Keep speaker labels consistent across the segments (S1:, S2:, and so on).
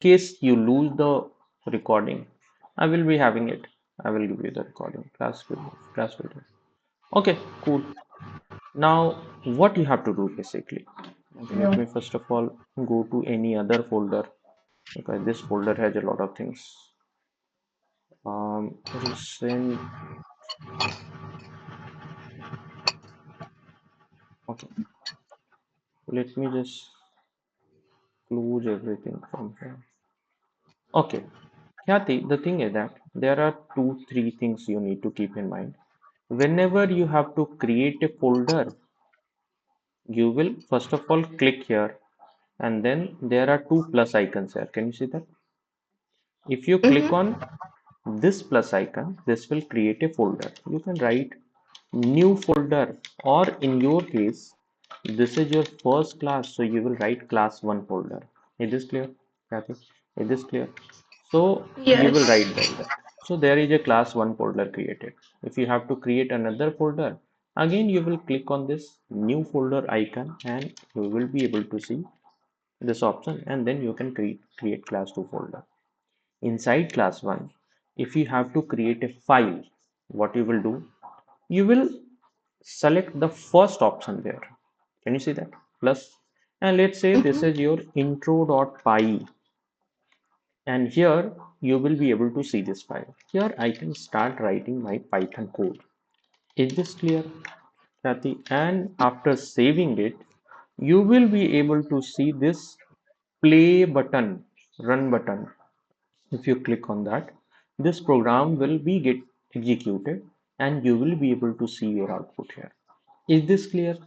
S1: case you lose the recording, I will be having it. I will give you the recording. Class filter. Okay, cool. Now, what you have to do basically? Okay, let me first of all go to any other folder because this folder has a lot of things. Recent. Okay, let me just close everything from here. Okay, Khyati, the thing is that there are two, three things you need to keep in mind. Whenever you have to create a folder, you will first of all click here and then there are two plus icons here. Can you see that? If you click
S2: Mm-hmm.
S1: on this plus icon, this will create a folder. You can write new folder, or in your case, this is your first class, so you will write class 1 folder. Is this clear, Kathy? Is this clear? So you will
S2: Yes.
S1: write like that. So there is a class 1 folder created. If you have to create another folder, again you will click on this new folder icon and you will be able to see this option, and then you can create class 2 folder. Inside class 1, if you have to create a file, what you will do, you will select the first option there. Can you see that? Plus, and let's say this
S2: Mm-hmm.
S1: is your intro.py, and here you will be able to see this file. Here I can start writing my Python code. Is this clear, Kathy? And after saving it, you will be able to see this play button, run button. If you click on that, this program will be get executed and you will be able to see your output here. Is this clear,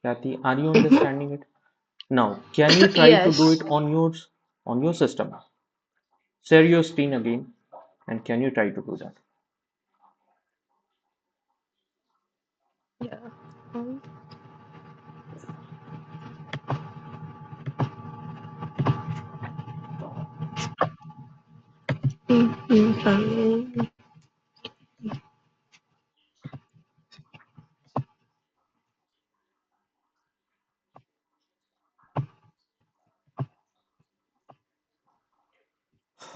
S1: Kathy? Are you
S2: Mm-hmm.
S1: understanding it? Now, can you try to do it
S2: Yes.
S1: on your system? Share your screen again, and can you try to do that?
S2: Yeah. Um, mhm.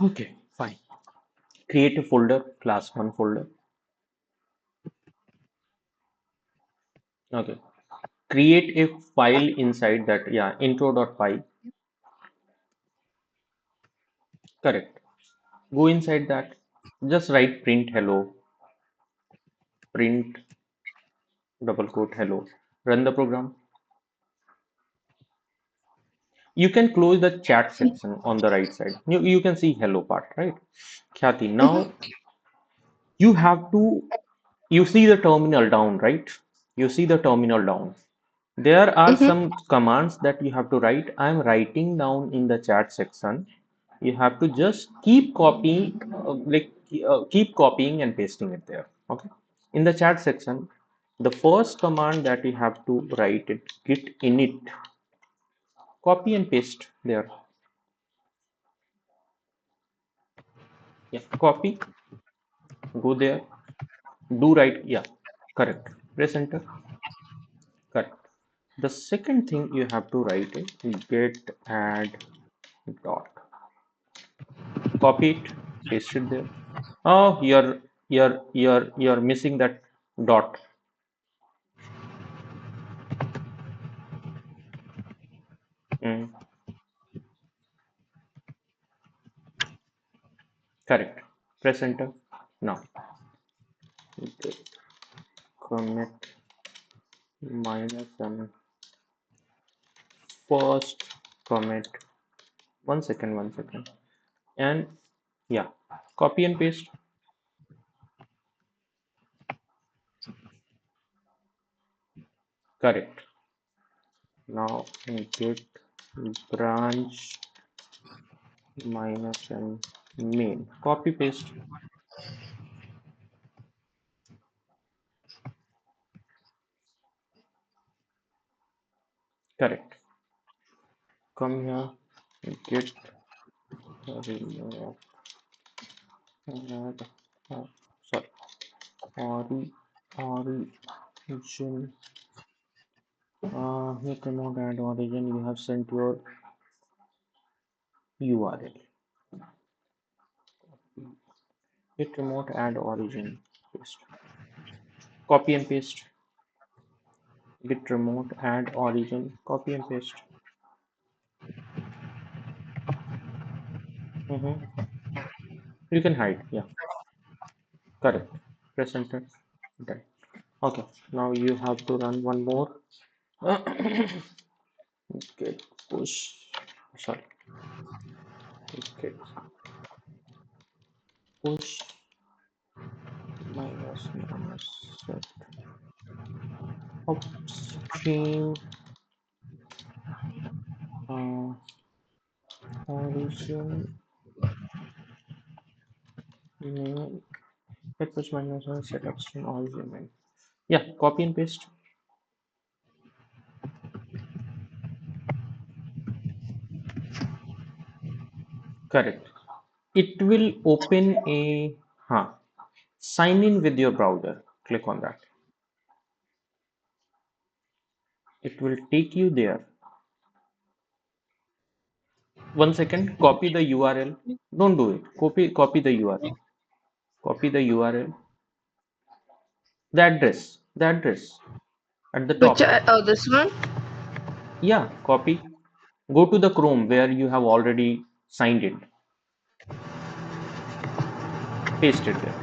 S1: Okay, fine. Create a folder, class 1 folder. Okay. Create a file inside that, yeah, intro.py. Correct. Go inside that. Just write print hello, print double quote hello. Run the program. You can close the chat section on the right side. You can see hello part, right? Khyati, now
S2: Mhm.
S1: you have to, you see the terminal down, right? You see the terminal down. There are
S2: Mhm.
S1: some commands that you have to write. I'm writing down in the chat section. You have to just keep copying, keep copying and pasting it there. Okay. In the chat section, the first command that you have to write it git init. Copy and paste there. Yeah. Copy. Go there. Do right. Yeah. Correct. Press enter. Correct. The second thing you have to write is get add dot. Copy it, paste it there. Oh, you're missing that dot. Mm, correct. Press enter. Now, get commit minus and first commit. One second. And yeah, copy and paste. Correct. Now get branch minus and main. Copy paste. Correct. Come here. Get remove add, sorry, origin. You cannot add origin. You have sent your URL. Git remote add origin, paste, copy and paste. Git remote add origin, copy and paste. Mm-hmm. You can hide, yeah, correct. Press enter. Done. Okay, now you have to run one more. Git push. Sorry, git push minus set upstream uh, origin name. Git push minus set upstream origin name. Yeah, copy and paste. Correct. It will open a sign in with your browser. Click on that. It will take you there. 1 second. Copy the URL. Don't do it. Copy the URL. Copy the URL. The address at the
S2: Which,
S1: top.
S2: oh, this one?
S1: Yeah, copy. Go to the Chrome where you have already signed in. Paste it there.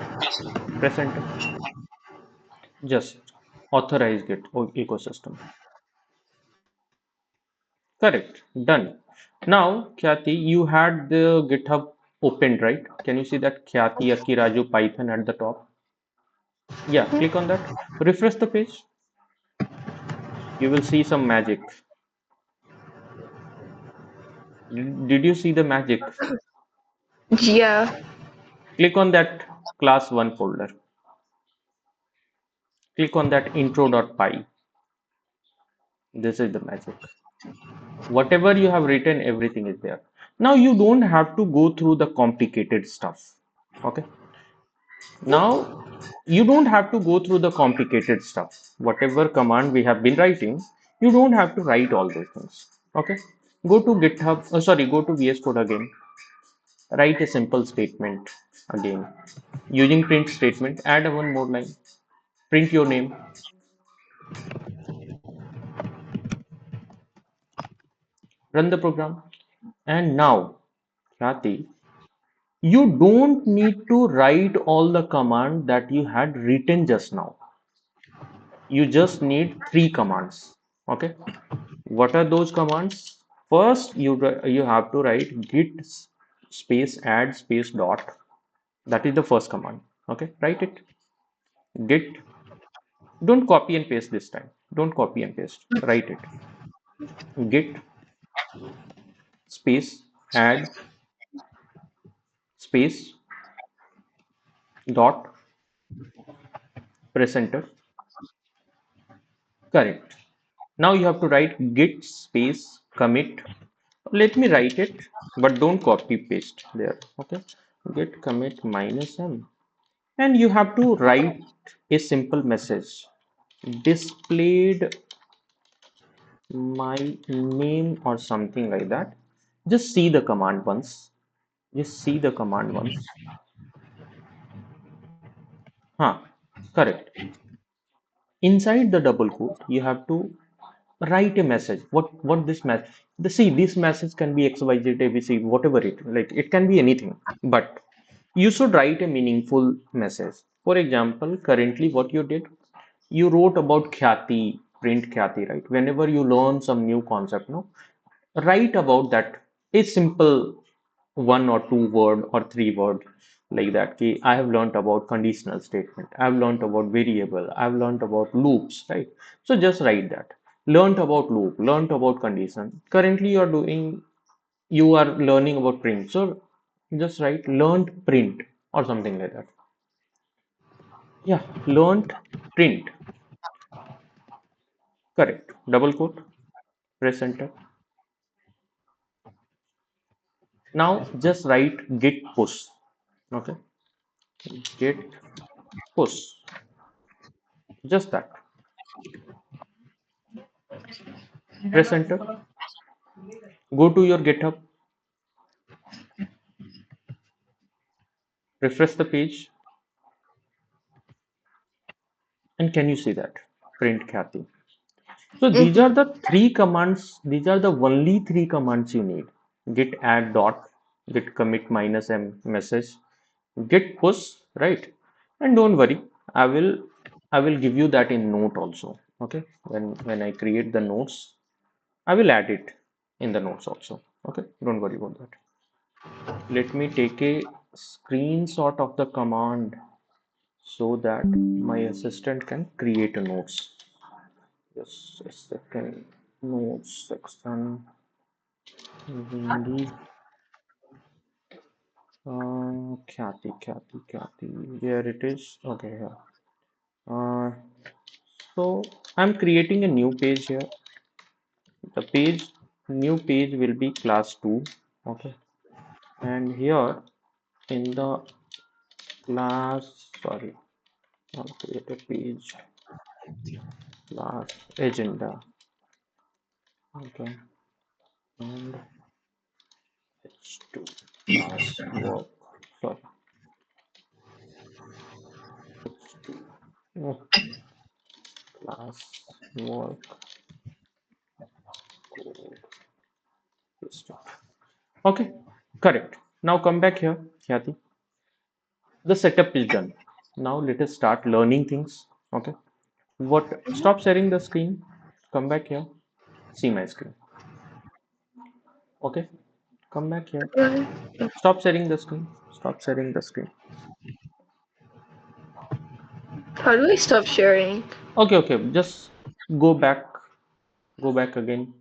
S1: Press enter. Just authorize Git ecosystem. Correct. Done. Now, Khyati, you had the GitHub opened, right? Can you see that Khyati Akiraju Python at the top? Yeah, click on that. Refresh the page. You will see some magic. Did you see the magic?
S2: Yeah.
S1: Click on that class 1 folder. Click on that intro.py. This is the magic. Whatever you have written, everything is there. Now you don't have to go through the complicated stuff. Okay. Now you don't have to go through the complicated stuff. Whatever command we have been writing, you don't have to write all those things. Okay. Go to GitHub. Sorry, go to VS Code again. Write a simple statement again. Using print statement, add one more line. Print your name. Run the program. And now, Khyati, you don't need to write all the command that you had written just now. You just need three commands. Okay. What are those commands? First, you have to write git space add space dot. That is the first command. Okay. Write it. Git. Don't copy and paste this time. Don't copy and paste. Write it. Git space add space dot. Press enter. Correct. Now you have to write git space commit. Let me write it, but don't copy paste there. Okay. Git commit minus m. And you have to write a simple message. Displayed my name or something like that. Just see the command once. Just see the command once. Huh. Correct. Inside the double quote, you have to write a message. What this message? See, this message can be XYZ, ABC, whatever it like. It can be anything, but you should write a meaningful message. For example, currently what you did, you wrote about Khyati, print Khyati, right? Whenever you learn some new concept, no, write about that. A simple 1 or 2 word or 3 word like that. Ki, I have learned about conditional statement. I've learned about variable. I've learned about loops, right? So just write that. Learned about loop, learned about condition. Currently you are learning about print. So just write learned print or something like that. Yeah, learned print. Correct. Double quote, press enter. Now just write git push. Okay. Git push. Just that. Press enter. Go to your GitHub. Refresh the page. And can you see that? Print Khyati. So these are
S2: Mm-hmm.
S1: the three commands. These are the only three commands you need. Git add dot, git commit minus m message, git push, right? And don't worry, I will I will give you that in note also. Okay. When I create the notes, I will add it in the notes also. Okay. Don't worry about that. Let me take a screenshot of the command so that my assistant can create a notes. Just a second. Notes section. Windy. Kathy. Here it is. Okay, here. Uh, so I'm creating a new page here. The new page will be class 2. Okay. And here in the sorry, I'll create a page, class agenda. Okay. And H2 class work. Sorry, H2. Oh, class work code system. Okay, correct. Now come back here, Khyati. The setup is done. Now let us start learning things. Okay. What? Stop sharing the screen. Come back here. See my screen. Okay. Come back here. Stop sharing the screen. Stop sharing the screen.
S2: How do I stop sharing?
S1: Okay, okay. Just go back. Go back again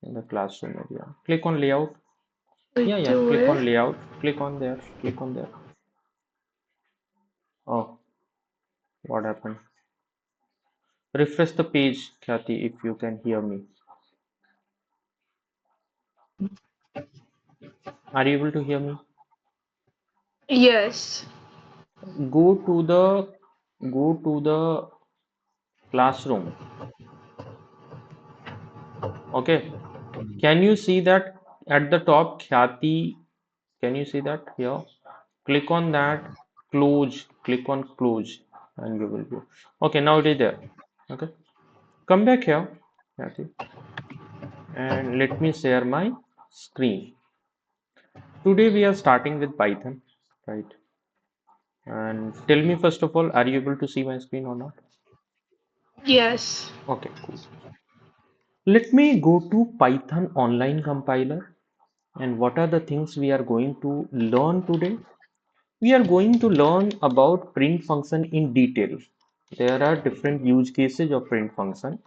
S1: in the classroom area. Click on layout. Yeah,
S2: Like,
S1: yeah.
S2: do
S1: Click
S2: it?
S1: on layout. Click on there. Click on there. Oh, what happened? Refresh the page, Khyati, if you can hear me. Are you able to hear me?
S2: Yes.
S1: Go to the classroom. Okay. Can you see that at the top, Khyati? Can you see that here? Click on that. Close. Click on close, and you will go. Okay. Now it is there. Okay. Come back here, Khyati, and let me share my screen. Today we are starting with Python, right? And tell me first of all, are you able to see my screen or not?
S2: Yes.
S1: Okay, cool. Let me go to Python online compiler. And what are the things we are going to learn today? We are going to learn about print function in detail. There are different use cases of print function.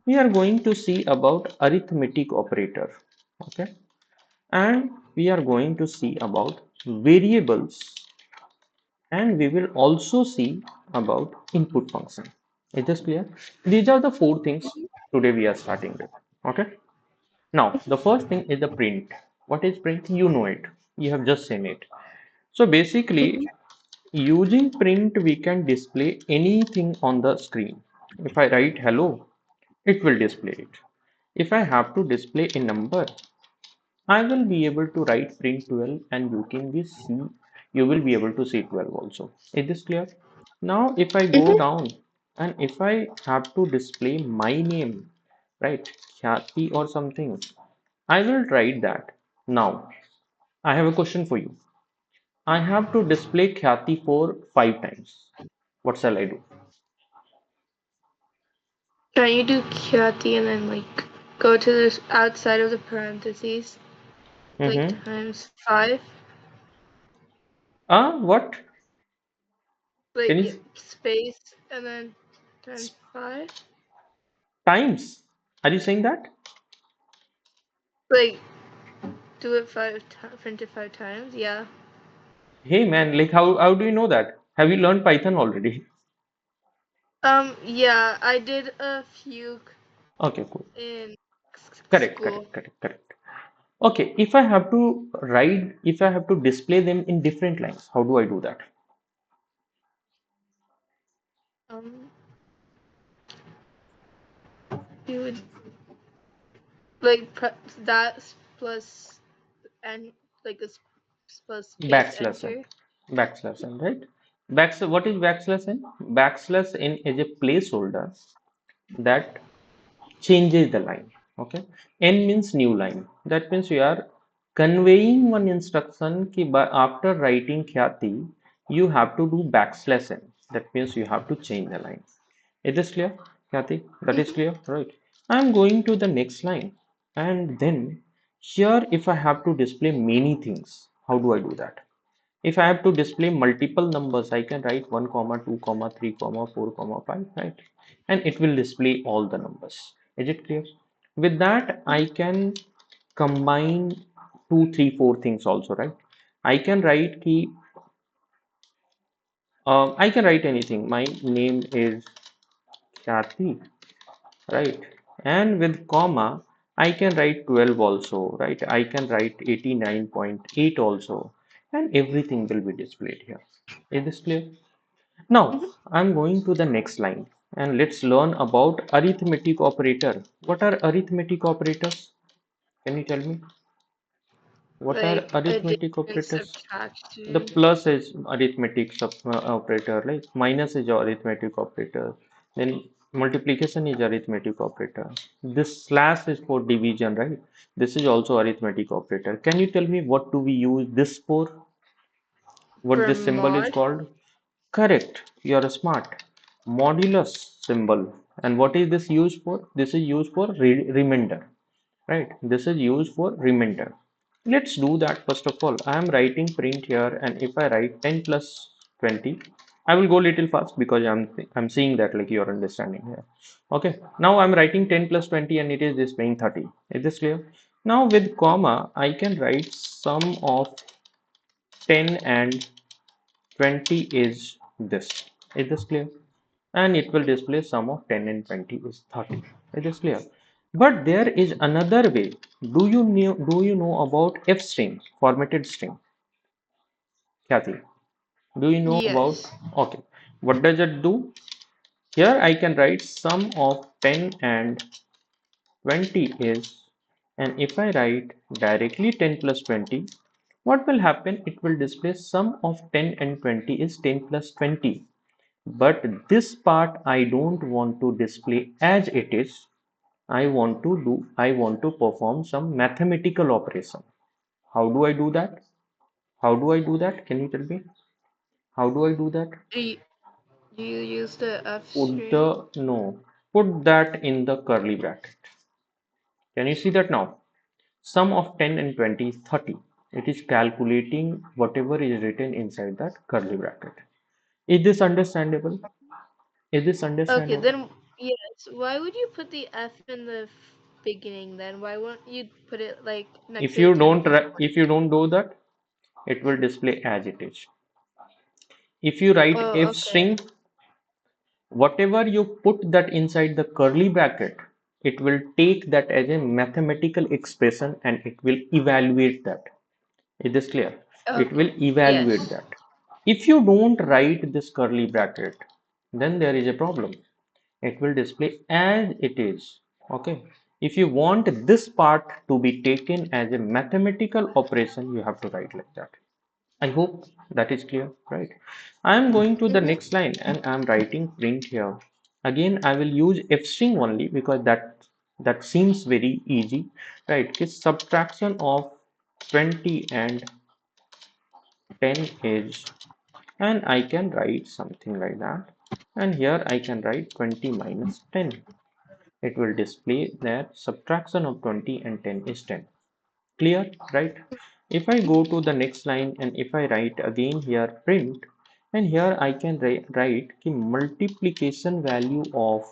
S1: We are going to see about arithmetic operator. Okay. And we are going to see about variables, and we will also see about input function. Is this clear? These are the four things today we are starting with. Okay. Now, the first thing is the print. What is print? You know it. You have just seen it. So basically, using print, we can display anything on the screen. If I write hello, it will display it. If I have to display a number, I will be able to write print 12 and you will be able to see 12 also. Is this clear? Now, if I go
S2: Mm-hmm.
S1: down and if I have to display my name, right, Khyati or something, I will write that. Now, I have a question for you. I have to display Khyati for 5 times. What shall I do?
S2: Can you do Kyati and then like go to the outside of the parentheses, like
S1: Mm-hmm.
S2: times 5?
S1: What? Can
S2: Like
S1: you
S2: yeah, space and then times 5?
S1: times? Are you saying that?
S2: Like do it print it 5 times? Yeah.
S1: Hey man, like how do you know that? Have you learned Python already?
S2: Yeah, I did a few
S1: Okay, cool.
S2: in
S1: Correct,
S2: school.
S1: correct, correct, correct. Okay, if I have to display them in different lines, how do I do that?
S2: Um, you would like that plus and like a plus space
S1: Backslash n,
S2: enter.
S1: backslash n, right? What is backslash n? Backslash n is a placeholder that changes the line. Okay, n means new line. That means you are conveying one instruction ki by after writing Khyati you have to do backslash n. That means you have to change the line. Is this clear, Khyati? That is
S2: Mhm.
S1: clear, right? I am going to the next line, and then here if I have to display many things, how do I do that? If I have to display multiple numbers, I can write 1 comma 2 comma 3 comma 4 comma 5, right? And it will display all the numbers. Is it clear? With that, I can combine two, three, four things also, right? I can write key. I can write anything. My name is Khyati, right? And with comma, I can write 12 also, right? I can write 89.8 also, and everything will be displayed here. Is this clear? Now,
S2: Mhm.
S1: I'm going to the next line and let's learn about arithmetic operator. What are arithmetic operators? Can you tell me? What are
S2: Like
S1: arithmetic
S2: addition,
S1: operators? The
S2: subtraction.
S1: plus is arithmetic operator, right? Minus is arithmetic operator. Then multiplication is arithmetic operator. This slash is for division, right? This is also arithmetic operator. Can you tell me what do we use this for? What
S2: For
S1: this symbol is
S2: mod.
S1: called? Correct. You are smart. Modulus symbol. And what is this used for? This is used for remainder. Right. This is used for remainder. Let's do that first of all. I am writing print here, and if I write 10 plus 20, I will go little fast because I'm seeing that like you're understanding here. Okay. Now I'm writing 10 plus 20 and it is displaying 30. Is this clear? Now with comma, I can write sum of 10 and 20 is this. Is this clear? And it will display sum of 10 and 20 is 30. It is clear. But there is another way. Do you know about f string, formatted string? Kathy, do you know about?
S2: Yes.
S1: Okay. What does it do? Here I can write sum of 10 and 20 is, and if I write directly 10 plus 20, what will happen? It will display sum of 10 and 20 is 10 plus 20. But this part I don't want to display as it is. I want to perform some mathematical operation. How do I do that? How do I do that? Can you tell me? How do I do that?
S2: Do you use the F
S1: Put
S2: string?
S1: the, no, put that in the curly bracket. Can you see that now? Sum of 10 and 20 is 30. It is calculating whatever is written inside that curly bracket. Is this understandable? Is this
S2: Okay,
S1: understandable?
S2: then yes. Why would you put the F in the beginning then? Why won't you put it like next
S1: If
S2: to the
S1: you
S2: 10
S1: don't
S2: plus
S1: if you
S2: 20?
S1: don't do that, it will display as it is. If you write
S2: Oh,
S1: f
S2: okay.
S1: string, whatever you put that inside the curly bracket, it will take that as a mathematical expression and it will evaluate that. Is this clear? It
S2: Okay.
S1: will evaluate
S2: Yes.
S1: that. If you don't write this curly bracket, then there is a problem. It will display as it is. Okay. If you want this part to be taken as a mathematical operation, you have to write like that. I hope that is clear, right? I am going to the
S2: Mm-hmm.
S1: next line and I am writing print here. Again, I will use f string only because that seems very easy, right? It's subtraction of 20 and 10 is, and I can write something like that. And here I can write 20 minus 10. It will display that subtraction of 20 and 10 is 10. Clear, right? If I go to the next line and if I write again here print, and here I can write the multiplication value of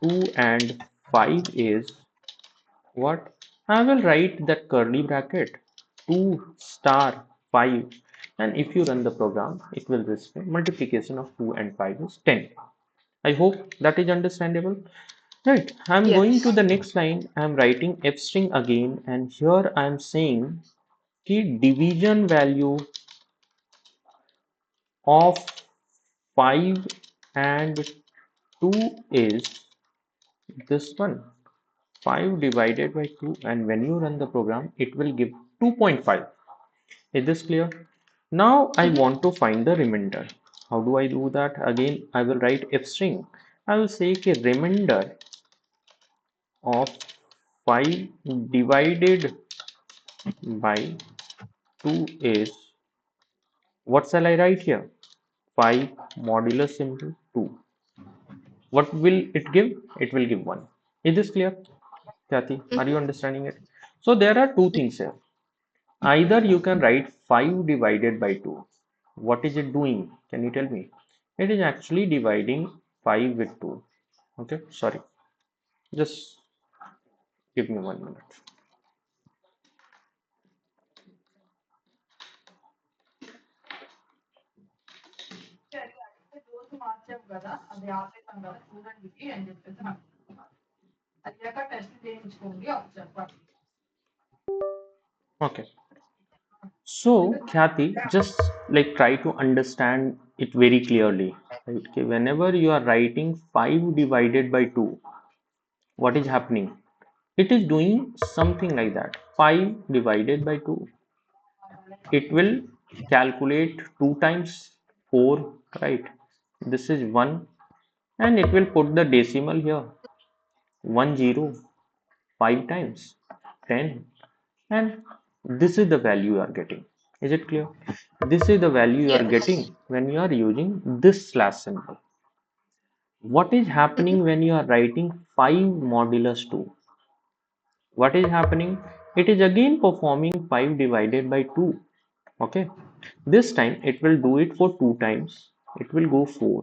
S1: 2 and 5 is what? I will write that curly bracket 2 star 5, and if you run the program it will display multiplication of 2 and 5 is 10. I hope that is understandable. Right, I'm going to
S2: Yes.
S1: the next line. I'm writing f string again, and here I'm saying the division value of 5 and 2 is this one, 5 divided by 2, and when you run the program it will give 2.5. Is this clear? Now I
S2: Mhm.
S1: want to find the remainder. How do I do that? Again, I will write f string. I will say कि remainder of 5 divided by 2 is, what shall I write here? 5 modulus into 2. What will it give? It will give 1. Is this clear, Kathy? Are you
S2: Mhm.
S1: understanding it? So there are two things here. Either you can write 5 divided by 2. What is it doing? Can you tell me? It is actually dividing 5 with 2. Okay, sorry. Just give me 1 minute. Okay. So, Khyati, just like try to understand it very clearly. Right? Okay, whenever you are writing 5 divided by 2, what is happening? It is doing something like that. 5 divided by 2. It will calculate 2 times 4, right? This is 1, and it will put the decimal here. 10, 5 times 10, and this is the value you are getting. Is it clear? This is the value you are
S2: Yes.
S1: getting when you are using this slash symbol. What is
S2: Mhm.
S1: happening when you are writing 5 modulus 2? What is happening? It is again performing 5 divided by 2. Okay. This time it will do it for 2 times. It will go 4,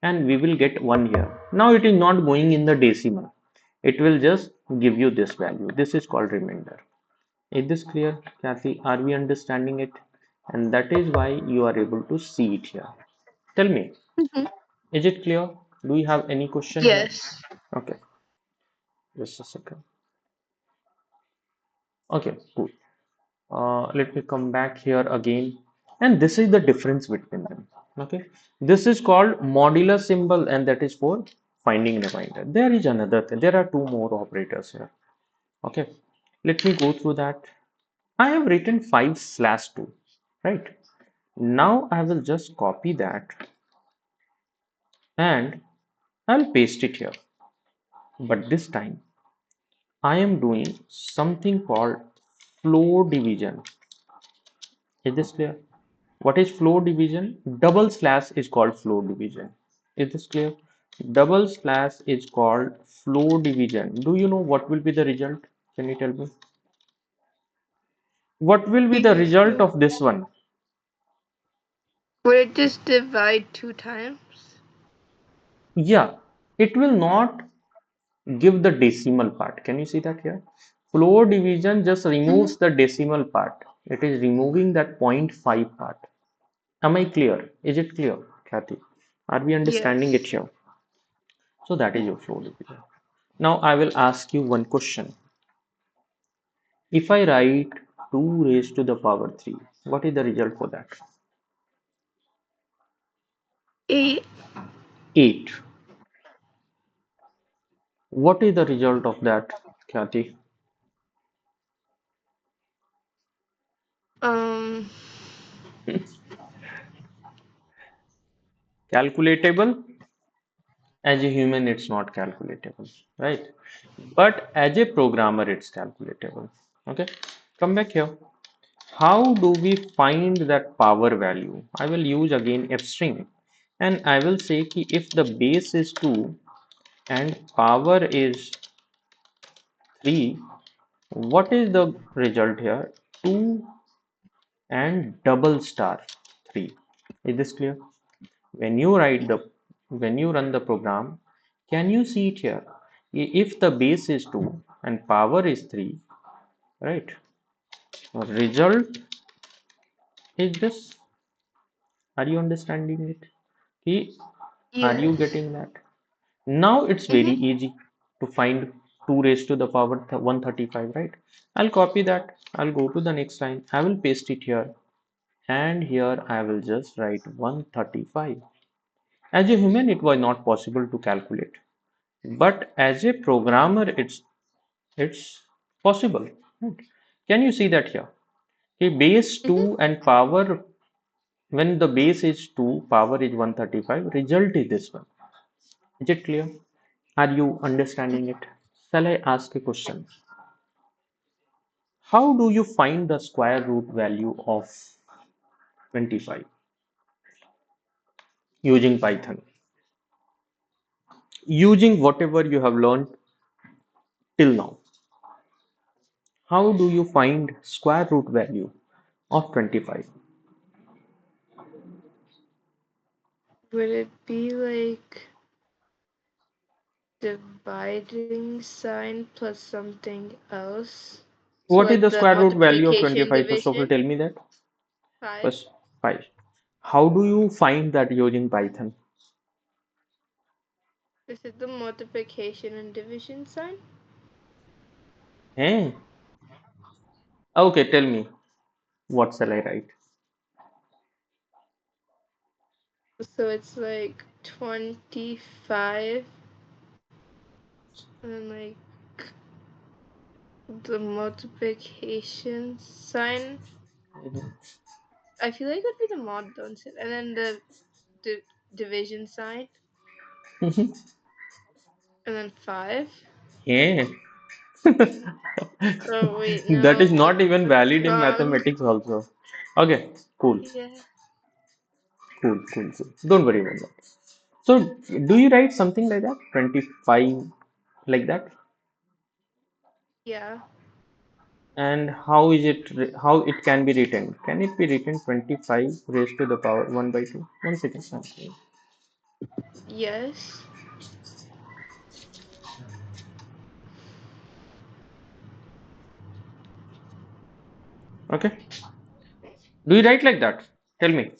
S1: and we will get 1 here. Now it is not going in the decimal. It will just give you this value. This is called remainder. Is this clear, Kathy? Are we understanding it? And that is why you are able to see it here. Tell me,
S2: Mhm.
S1: is it clear? Do you have any question here?
S2: Yes.
S1: Okay, just a second. Okay, cool. Let me come back here again. And this is the difference between them. Okay, this is called modular symbol, and that is for finding remainder. There is another thing. There are two more operators here. Okay, let me go through that. I have written 5 slash 2, right? Now I will just copy that and I'll paste it here. But this time I am doing something called floor division. Is this clear? What is floor division? Double slash is called floor division. Is this clear? Double slash is called floor division. Do you know what will be the result? Can you tell me? What will be the result
S2: Mhm.
S1: of this one?
S2: Would it just divide 2 times?
S1: Yeah, it will not give the decimal part. Can you see that here? Floor division just
S2: Mhm.
S1: removes the decimal part. It is removing that point 0.5 part. Am I clear? Is it clear, Kathy? Are we understanding it
S2: Yes.
S1: here? So that is your floor division. Now I will ask you one question. If I write 2 raised to the power 3, what is the result for that?
S2: 8.
S1: 8. What is the result of that, Kathy?
S2: Um.
S1: Calculatable? As a human, it's not calculatable, right? But as a programmer, it's calculatable. Okay, come back here. How do we find that power value? I will use again f string, and I will say ki if the base is 2 and power is 3, what is the result here? 2 and double star 3. Is this clear? When you write the when you run the program, can you see it here? If the base is 2 and power is 3, right? Result is this. Are you understanding it? Are you
S2: Yes.
S1: getting that? Now it's very
S2: Mhm.
S1: easy to find 2 raised to the power 135, right? I'll copy that. I'll go to the next line. I will paste it here. And here I will just write 135. As a human, it was not possible to calculate. But as a programmer, it's possible. Right? Can you see that here? Okay, base
S2: Mhm.
S1: 2 and power When the base is 2, power is 135, result is this one. Is it clear? Are you understanding it? Shall I ask a question? How do you find the square root value of 25 using Python? Using whatever you have learned till now. How do you find square root value of 25?
S2: Would it be like dividing sign plus something else? So
S1: What is
S2: like
S1: the
S2: the
S1: square root value of
S2: multiplication,
S1: 25? First of all,
S2: division,
S1: tell me that.
S2: 5.
S1: First, 5. How do you find that using Python?
S2: Is it the multiplication and division sign?
S1: Eh? Okay, tell me. What shall I write?
S2: So it's like 25 and then like the multiplication sign. I feel like it would be the mod, don't it? And then the division sign, and then 5.
S1: Yeah.
S2: Oh wait,
S1: That is
S2: no,
S1: not even
S2: that's
S1: valid in
S2: wrong.
S1: mathematics also. Okay, cool,
S2: Yeah,
S1: cool. Don't worry about that. So, do you write something like that? 25 like that?
S2: yeah,
S1: And how it can be written? Can it be written 25 raised to the power 1 by 2? One second.
S2: yes,
S1: Okay. Do you write like that? Tell me.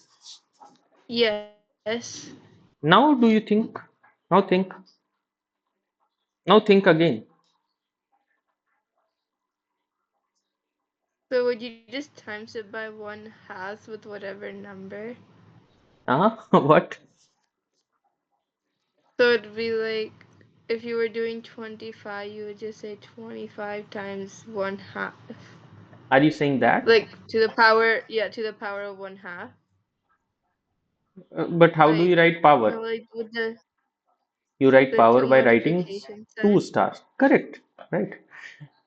S2: yes.
S1: Now do you think? Now think. Now think again.
S2: So would you just times it by 1/2 with whatever number?
S1: What?
S2: So it'd be like if you were doing 25, you would just say 25 times 1/2.
S1: Are you saying that?
S2: Like to the power, yeah, to the power of 1/2.
S1: But how do you
S2: Like,
S1: write power?
S2: like with
S1: You write
S2: the
S1: power
S2: two
S1: by writing
S2: multiplication
S1: 2
S2: sign.
S1: stars. Correct. Right.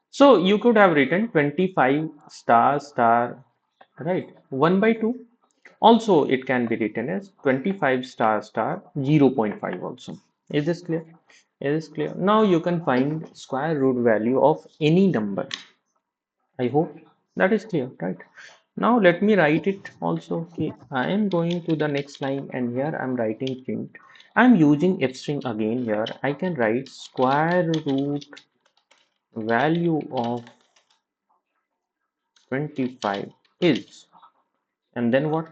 S1: So you could have written 25 star star, right? 1 by 2. Also, it can be written as 25 star star 0.5 also. Is this clear? Is this clear? Now you can
S2: Mhm.
S1: find square root value of any number. I hope that is clear, right? Now let me write it also. Okay, I am going to the next line and here I'm writing print. I'm using f string again here. I can write square root value of 25 is, and then what?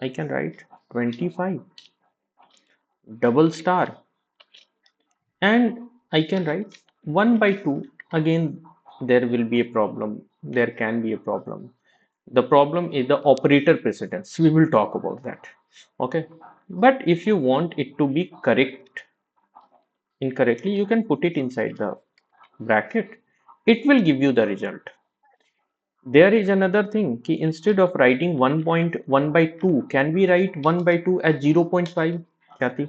S1: I can write 25 double star, and I can write 1 by 2. Again, there will be a problem. There can be a problem. The problem is the operator precedence. We will talk about that. Okay. But if you want it to be correct incorrectly, you can put it inside the bracket. It will give you the result. There is another thing. Ki instead of writing 1.1 by 2, can we write 1 by 2 as 0.5? Kathy?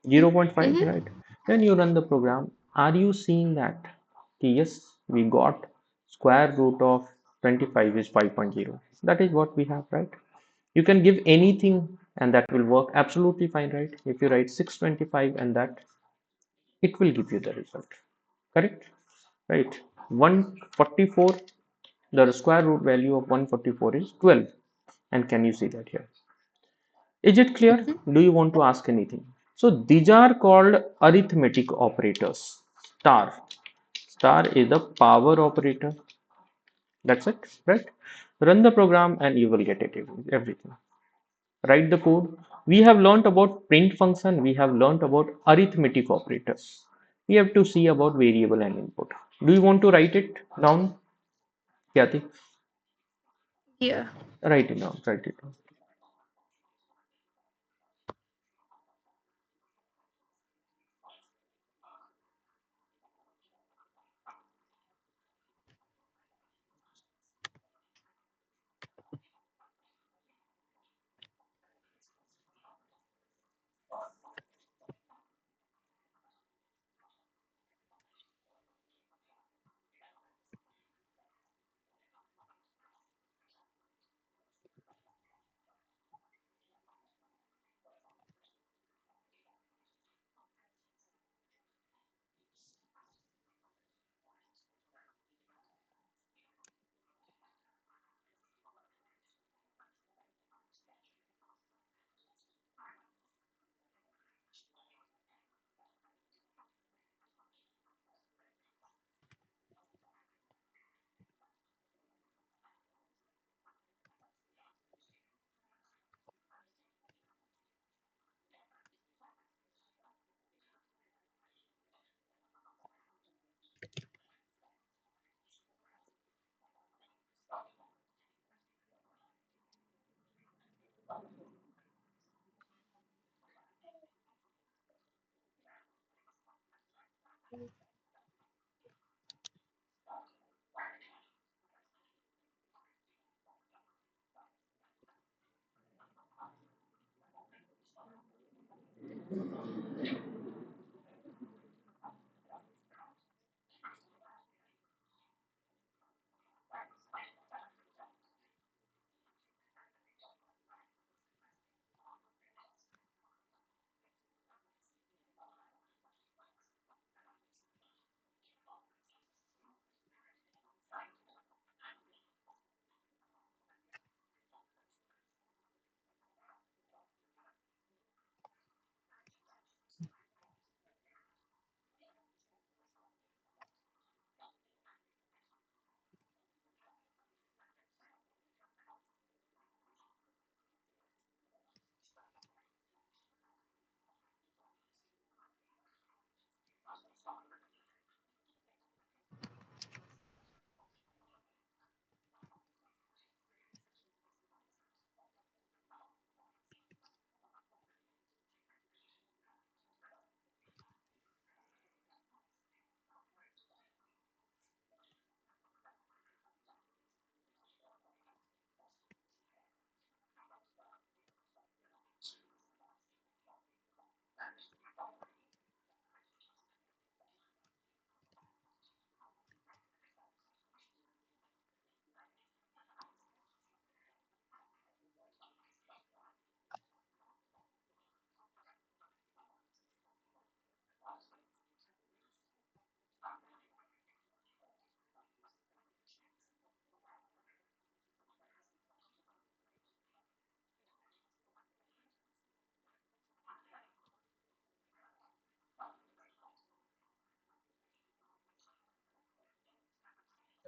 S1: 0.5,
S2: Mhm.
S1: right? Then you run the program. Are you seeing that? Yes, we got square root of 25 is 5.0. That is what we have, right? You can give anything and that will work absolutely fine, right? If you write 625 and that, it will give you the result. Correct? Right. 144, the square root value of 144 is 12. And can you see that here? Is it clear?
S2: Mhm.
S1: Do you want to ask anything? So these are called arithmetic operators. Star. Star is the power operator. That's it, right? Run the program and you will get it everything. Write the code. We have learnt about print function. We have learnt about arithmetic operators. We have to see about variable and input. Do you want to write it down, Kathy?
S2: Yeah.
S1: Write it down. Write it down.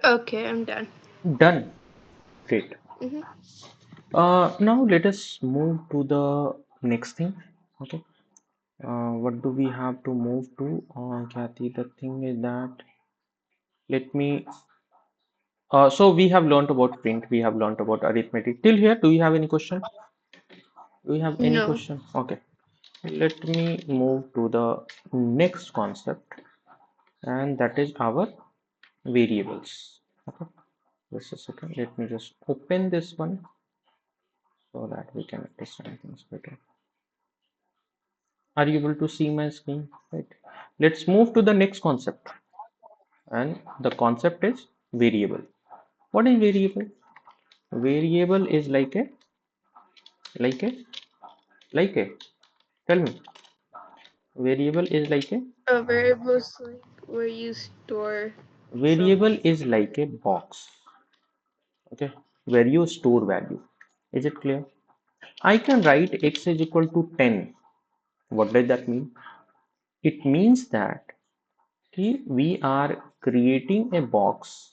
S2: Okay, I'm done.
S1: Done. Great.
S2: Hmm.
S1: Now let us move to the next thing. Okay. What do we have to move to? Kathy, the thing is that let me. So we have learned about print. We have learned about arithmetic. Till here, do you have any question? Do you have any
S2: No.
S1: question? Okay. Let me move to the next concept, and that is our variables. Okay. Just a second. Let me just open this one so that we can understand things better. Are you able to see my screen? Right. Let's move to the next concept, and the concept is variable. What is variable? Variable is like a like a. Tell me. Variable is like a
S2: A variable is like where you store
S1: variable
S2: something.
S1: is like a box. Okay, where you store value. Is it clear? I can write x is equal to 10. What does that mean? It means that we are creating a box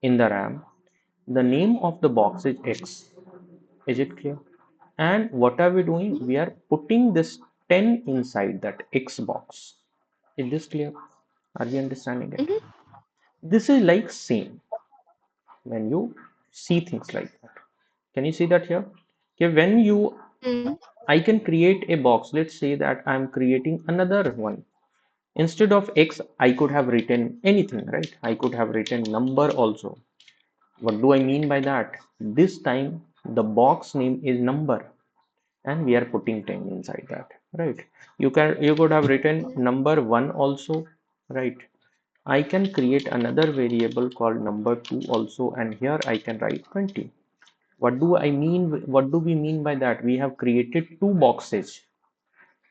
S1: in the RAM. The name of the box is X. Is it clear? And what are we doing? We are putting this 10 inside that X box. Is this clear? Are we understanding it?
S2: Hmm.
S1: This is like same when you see things like that. Can you see that here? Okay, when you
S2: Hmm.
S1: I can create a box. Let's say that I'm creating another one. Instead of X, I could have written anything, right? I could have written number also. What do I mean by that? This time the box name is number and we are putting 10 inside that, right? You could have written number 1 also, right? I can create another variable called number 2 also, and here I can write 20. What do we mean by that? We have created two boxes,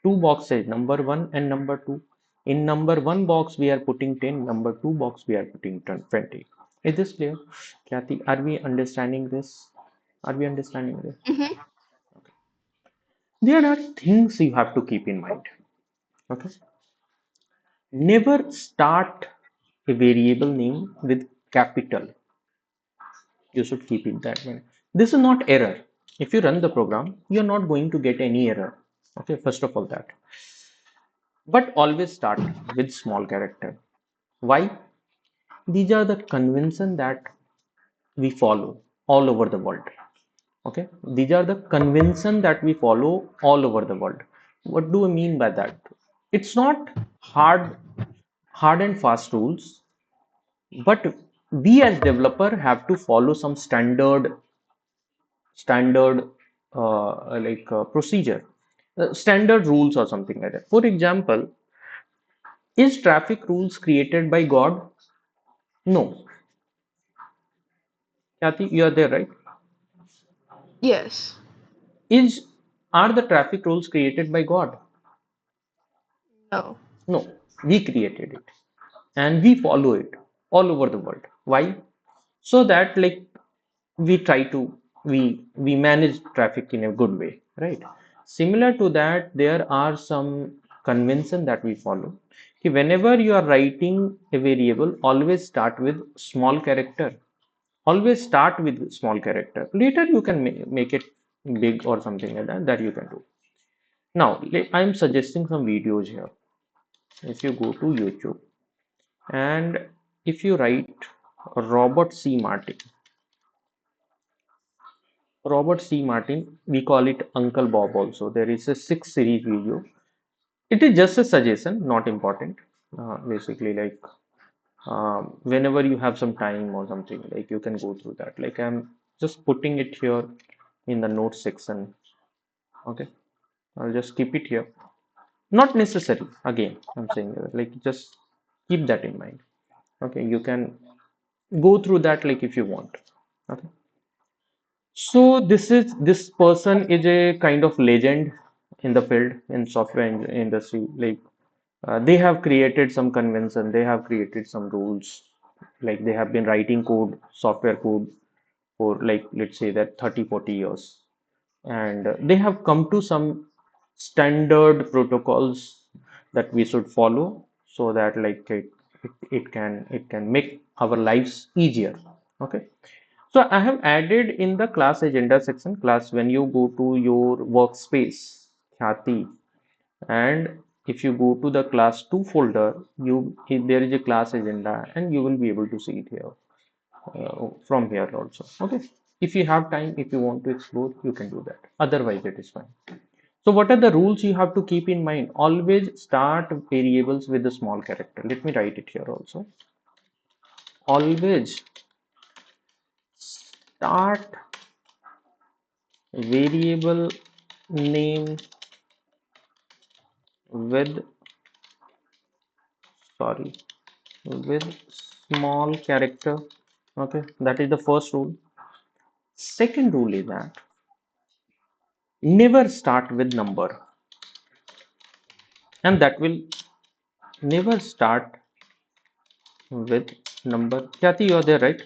S1: number 1 and number 2. In number 1 box we are putting 10, number 2 box we are putting 20. Is this clear? Kathy, are we understanding this? Are we understanding this?
S2: Hmm.
S1: There are things you have to keep in mind. Okay. Never start a variable name with capital. You should keep it that way. This is not error. If you run the program, you're not going to get any error. Okay, first of all that. But always start with small character. Why? These are the convention that we follow all over the world. Okay, these are the convention that we follow all over the world. What do I mean by that? It's not hard hard and fast rules, but we as developer have to follow some standard procedure, standard rules or something like that. For example, is traffic rules created by God? No. Kathy, you are there, right?
S2: Yes.
S1: Is Are the traffic rules created by God?
S2: No.
S1: No, we created it and we follow it all over the world. Why? So that we try to we manage traffic in a good way, right? Similar to that, there are some convention that we follow. Okay, whenever you are writing a variable, always start with small character. Always start with small character. Later you can make it big or something like that, that you can do. Now, I'm suggesting some videos here. If you go to YouTube and if you write Robert C. Martin, Robert C. Martin, we call it Uncle Bob also. There is a 6 series video. It is just a suggestion, not important. Basically, whenever you have some time or something, like you can go through that. Like I'm just putting it here in the notes section. Okay, I'll just keep it here. Not necessary. Again, I'm saying just keep that in mind. Okay, you can go through that like if you want. Okay. So this person is a kind of legend in the field in software industry. They have created some convention, they have created some rules. Like they have been writing code, software code for like let's say that 30, 40 years. And they have come to some standard protocols that we should follow so that it can make our lives easier. Okay. So I have added in the class agenda section, class when you go to your workspace, Khyati, and if you go to the class 2 folder, there is a class agenda and you will be able to see it here from here also. Okay. If you have time, if you want to explore, you can do that. Otherwise, it is fine. So what are the rules you have to keep in mind? Always start variables with a small character. Let me write it here also. Always start variable name with sorry with small character. Okay, that is the first rule. Second rule is that never start with number, and that will never start with number. Kathy, you're there, right?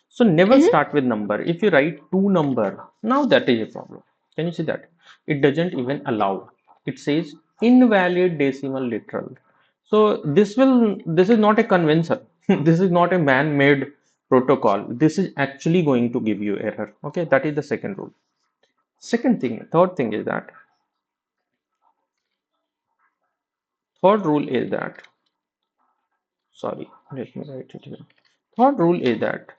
S1: So never
S2: Hmm.
S1: start with number. If you write two number, now that is a problem. Can you see that? It doesn't even allow. It says invalid decimal literal. So this is not a convention. This is not a man-made protocol. This is actually going to give you error. Okay, that is the second rule. Third thing is that third rule is that sorry, let me write it here. Third rule is that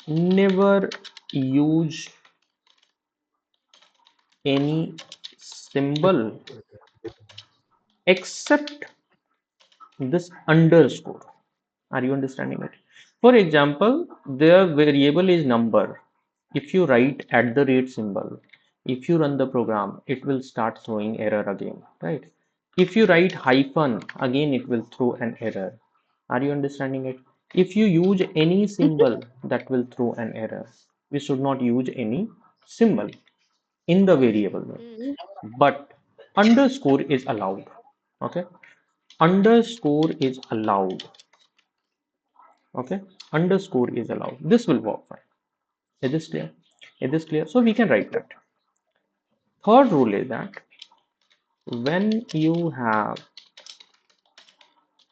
S1: never use any symbol except this underscore. Are you understanding it? For example, the variable is number. If you write at the rate symbol, if you run the program, it will start throwing error again, right? If you write hyphen, again it will throw an error. Are you understanding it? If you use any symbol, that will throw an error. We should not use any symbol in the variable name,
S2: Hmm.
S1: but underscore is allowed. Okay, underscore is allowed. Okay, underscore is allowed. This will work fine. Is this clear? Is this clear? So we can write that. Third rule is that when you have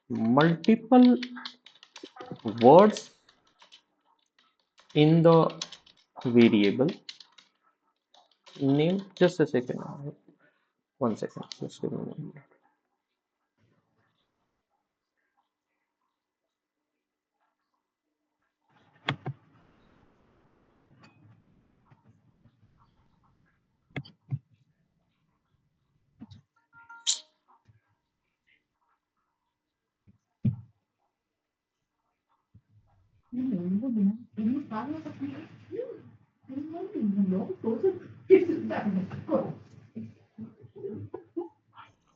S1: multiple words in the variable name, just a second. 1 second. Just give me a moment.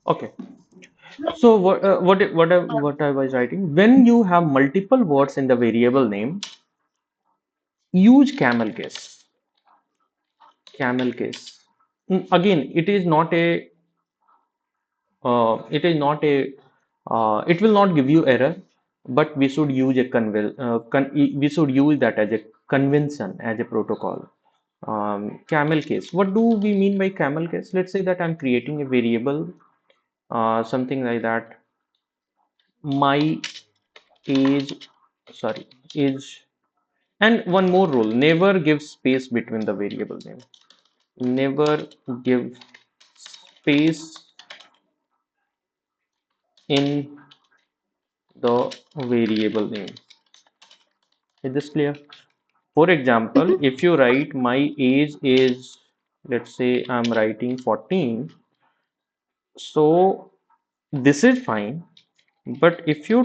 S1: Okay. So what I was writing, when you have multiple words in the variable name, use camel case. Camel case. Again, it is not a it will not give you error, but we should use a we should use that as a convention, as a protocol. Camel case. What do we mean by camel case? Let's say that I'm creating a variable, something like that. My age, sorry, age, and one more rule: never give space between the variable name. Never give space in the variable name. Is this clear? For example,
S2: Mhm.
S1: if you write my age is, let's say I'm writing 14, so this is fine. But if you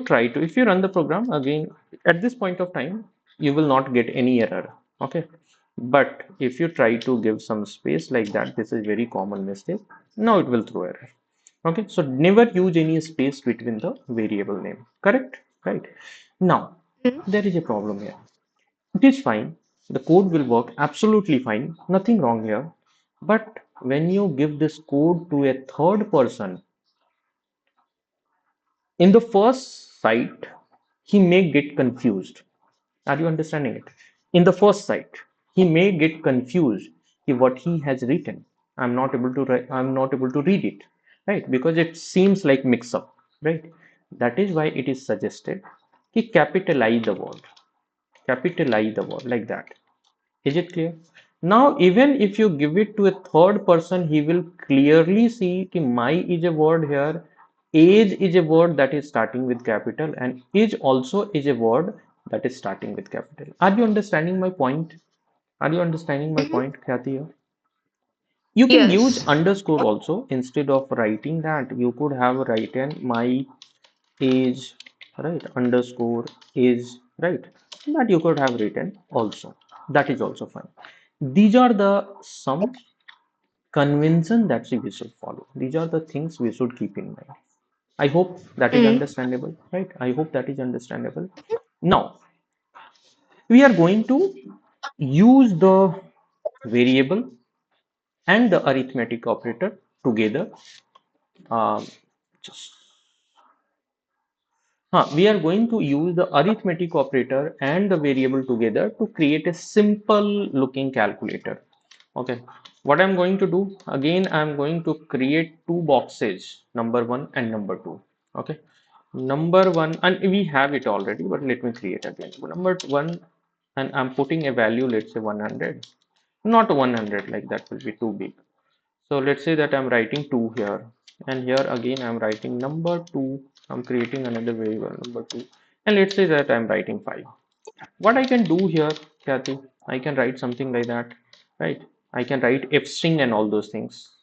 S1: run the program again at this point of time, you will not get any error. Okay. But if you try to give some space like that, this is very common mistake. Now it will throw error. Okay. So never use any space between the variable name. Correct? Right. Now,
S2: Mhm.
S1: there is a problem here. It is fine. The code will work absolutely fine. Nothing wrong here. But when you give this code to a third person, in the first sight, he may get confused. Are you understanding it? In the first sight, he may get confused what he has written. I'm not able to read it, right? Because it seems like mix up, right? That is why it is suggested he capitalize the word like that. Is it clear? Now, even if you give it to a third person, he will clearly see that my is a word here, age is a word that is starting with capital, and age also is a word that is starting with capital. Are you understanding my point? Are you understanding my
S2: Mhm.
S1: point, Khyati? You can use
S2: Yes.
S1: underscore also instead of writing that. You could have written my age, right? Underscore is, right? That you could have written also. That is also fine. These are the some convention that we should follow. These are the things we should keep in mind. I hope that is
S2: Mhm.
S1: understandable, right? I hope that is understandable. Now we are going to use the variable and the arithmetic operator together. Um, just we are going to use the arithmetic operator and the variable together to create a simple looking calculator. Okay, what I'm going to do again, I'm going to create two boxes, number one and number two. Okay, number one, and we have it already, but let me create again. Number one, and I'm putting a value, let's say 100, not 100, like that will be too big. So let's say that I'm writing 2 here, and here again I'm writing number 2. I'm creating another variable number 2, and let's say that I'm writing 5. What I can do here, Kathy, I can write something like that, right? I can write f string and all those things.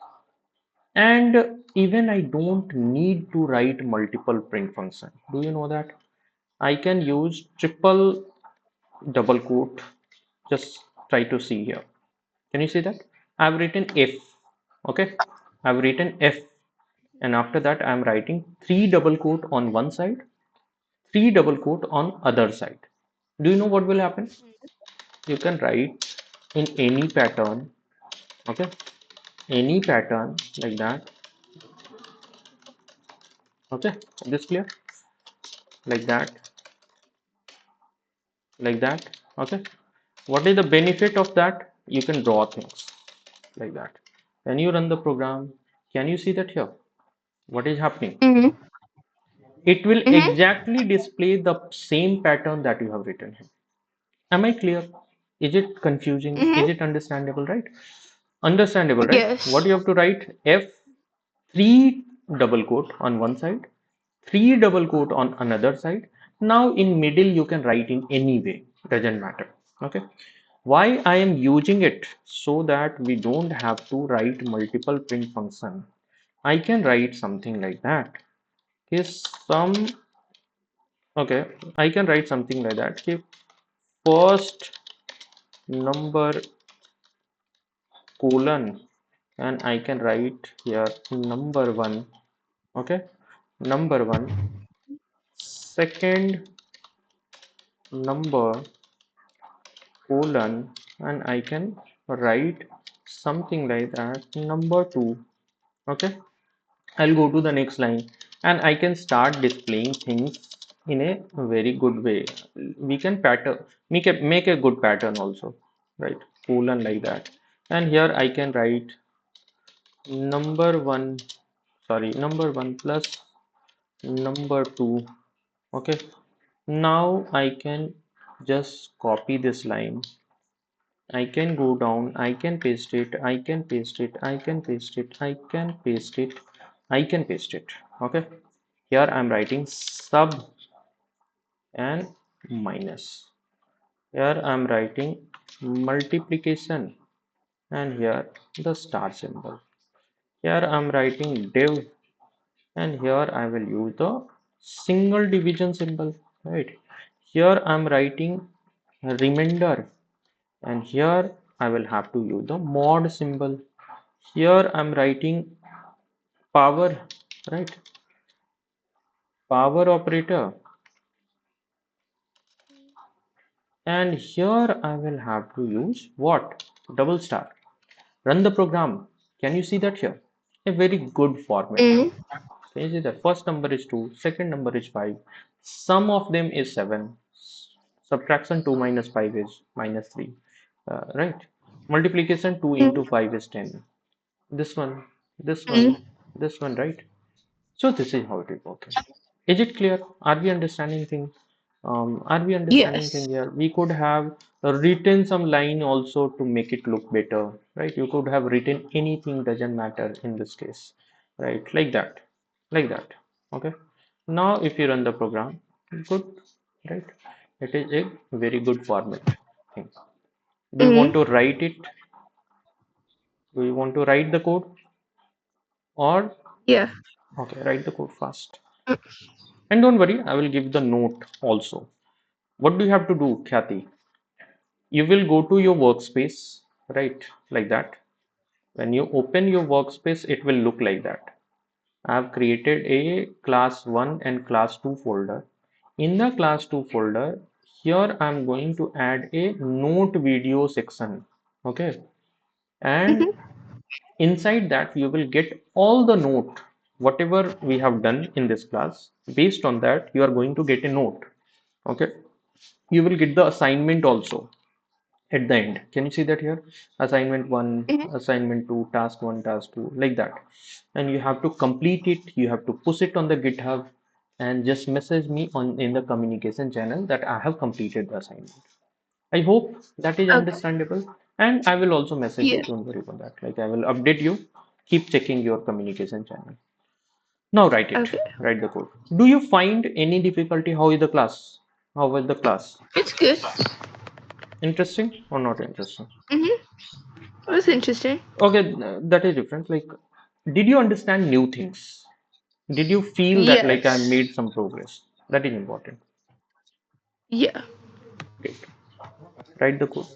S1: And even I don't need to write multiple print function. Do you know that? I can use triple double quote. Just try to see here. Can you see that? I've written F. Okay. I've written F. And after that, I'm writing three double quote on one side, three double quote on other side. Do you know what will happen? You can write in any pattern. Okay. Any pattern like that. Okay. Is this clear? Like that. Like that. Okay. What is the benefit of that? You can draw things like that. When you run the program, can you see that here? What is happening?
S2: Mhm.
S1: It will
S2: Mhm.
S1: exactly display the same pattern that you have written here. Am I clear? Is it confusing?
S2: Mhm.
S1: Is it understandable, right? Understandable, right? What
S2: Yes.
S1: you have to write? F, three double quote on one side, three double quote on another side. Now in middle you can write in any way, doesn't matter. Okay. Why I am using it? So that we don't have to write multiple print function. I can write something like that. Is some, okay, I can write something like that. Okay, first number colon, and I can write here number one. Okay, number one, second number colon, and I can write something like that number two. Okay, I'll go to the next line and I can start displaying things in a very good way. We can pattern, make a good pattern also, right? Colon like that, and here I can write number one, sorry, number one plus number two. Okay, now I can just copy this line. I can go down, I can paste it, I can paste it, I can paste it, I can paste it, I can paste it. Okay, here I'm writing sub and minus. Here I'm writing multiplication, and here the star symbol. Here I'm writing div, and here I will use the single division symbol, right? Here I'm writing remainder, and here I will have to use the mod symbol. Here I'm writing power, right? Power operator, and here I will have to use what? Double star. Run the program. Can you see that here? A very good format.
S2: Mm-hmm.
S1: Can you see that? First number is 2, second number is 5, sum of them is 7, subtraction 2 minus 5 is minus 3, right? Multiplication 2 into 5 is 10. This one, this one,
S2: Mm-hmm.
S1: this one, right? So this is how it is working. Is it clear? Are we understanding thing? Are we understanding
S2: Yes.
S1: thing here? We could have written some line also to make it look better, right? You could have written anything, doesn't matter in this case, right? Like that, like that. Okay. Now, if you run the program, good, right? It is a very good format thing. Do you want
S2: Mm-hmm.
S1: to write it? Do you want to write the code, or
S2: Yeah.
S1: okay, write the code fast.
S2: Mm,
S1: And don't worry, I will give the note also. What do you have to do, Khyati? You will go to your workspace, right? Like that. When you open your workspace, it will look like that. I have created a class 1 and class 2 folder. In the class 2 folder, here I'm going to add a note video section. Okay. And
S2: mm-hmm.
S1: inside that, you will get all the note, whatever we have done in this class. Based on that, you are going to get a note. Okay. You will get the assignment also at the end. Can you see that here? Assignment 1,
S2: Mm-hmm.
S1: assignment 2, task 1, task 2, like that. And you have to complete it. You have to push it on the GitHub and just message me on in the communication channel that I have completed the assignment. I hope that is
S2: Okay.
S1: understandable. And I will also message you.
S2: Yeah.
S1: Don't worry about that. Like I will update you. Keep checking your communication channel. Now write it.
S2: Okay.
S1: Write the code. Do you find any difficulty? How is the class? How was the class?
S2: It's good.
S1: Interesting or not interesting?
S2: Mm-hmm. It was interesting.
S1: Okay, that is different. Like, did you understand new things? Did you feel that like I
S2: Yes.
S1: made some progress? That is important.
S2: Yeah.
S1: Great. Write the code.